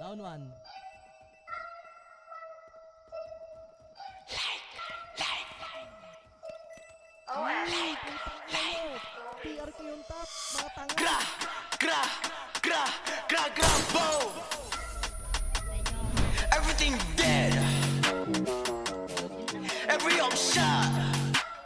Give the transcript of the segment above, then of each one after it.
Round 1. PRK yung top, mga tanga. Boom! Everything dead. Every shot.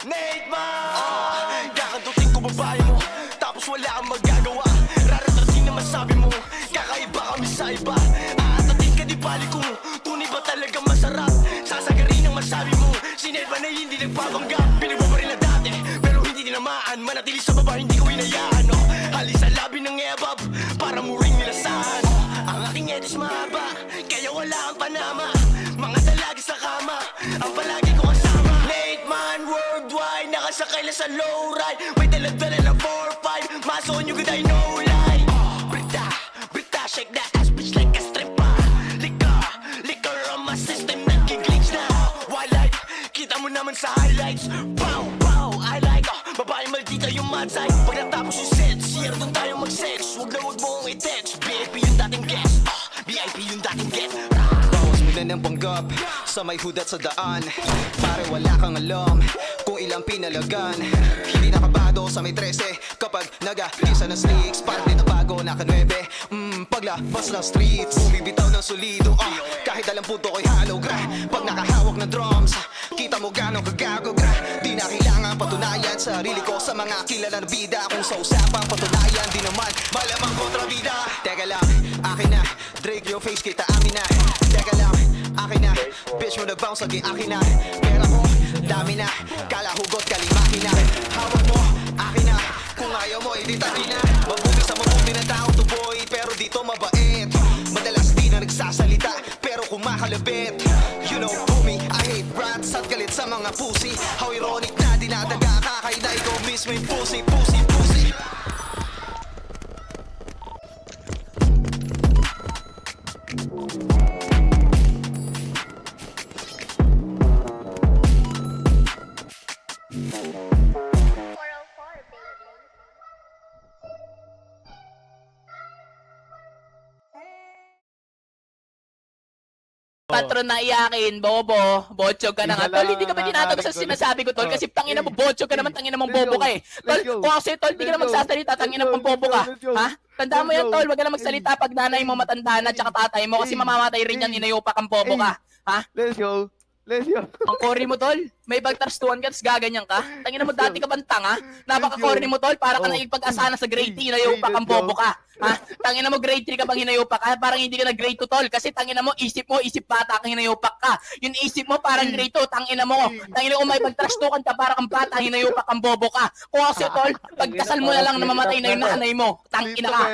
Nate man. Kakantutin ko babae mo, tapos wala kang magagawa. Raratrasin na masabi mo, kakaiba kami sa iba. Aatatin ka di bali kung tunay ba talaga masarap. Sasagarin ang masabi mo, sined ba na hindi nagpapanggap. Pinagbo pa rin na dati, pero hindi tinamaan. Manatili sa baba, hindi ko inayaan. Halis sa labi ng ebab, para muring nilasahan. Ang aking edis mahaba, kaya wala ang panama. Mga dalagi sa kama, ang palagi ko kasama. Late man worldwide, nakasakay na sa low ride. May daladala na 4-5, maso nyo good I know lie. Brita, shake that ass bitch like a stripper. Liquor on my system, nag-glitch na. Wildlife, kita mo naman sa highlights. Pow, I like, babae maldita yung mad side. Pag natapos yung set, siya doon tayo mag-sex. Huwag mo akong i-text, VIP yung dating guest, VIP yung dating get. Bawas mo na ng panggap sa may hudat sa daan. Pare wala kang alam kung ilang pinalagan. Hindi nakabado sa may 13 kapag nag-isa ng slicks. Parang di na bago, naka-9 paglabas ng streets. Bumibitaw ng solido, kahit alam punto ko'y hollow gra. Pag nakahawak ng drums, kita mo gano'ng kagago gra. Di na kailangan patunayan sarili ko sa mga kilala na bida. Kung sa usapang patunayan, di naman malamang kontrabida. Teka lang, akin na, Drake yung face kita amin na. Teka lang, akin na, bitch mo nag-bounce lagi akin na. Pera ko, dami na, kala hugot kalimahin na. Hawak mo, akin na, kung ayaw mo editahin na. Mabuti sa mabuti na tao to boy, pero dito mabait. Madalas di na nagsasalita, pero kumakalabit. You know homie, I hate rats at galit sa mga pussy. How ironic na dinadaga kakay na ikaw mismo yung pussy. Patron na iyakin, bobo, botsog ka na nga. Tol, hindi ka ba tinatago sa sinasabi ko, tol? Kasi tangina mo, botsog ka naman, tangina mong bobo ka eh. Tol, kung kasi tol, di ka na magsasalita, tangina mong bobo ka. Ha? Tandaan mo yan, tol, wag ka na magsalita pag nanay mo matanda na tsaka tatay mo kasi mamamatay rin yan, inayupak ang bobo ka. Ha? Let's go. Ang corny mo, tol. May bagtarstuhan ka, tapos gaganyan ka. Tangina mo, dati ka bang tanga? Napaka-corny mo, tol. Para ka nagpag-asana sa grade 3, hinayupak ang bobo ka. Ha? Tangina mo, grade 3 ka bang hinayupak ka? Parang hindi ka na grade 2, tol. Kasi tangina mo, isip bata kang hinayupak ka. Yung isip mo, parang grade 2, tangina mo. Tangina mo, may bagtarstuhan ka, para kang bata, hinayupak ang bobo ka. Kung kasi, tol, pagkasal mo na lang na mamatay na yung nanay mo. Tangina ka.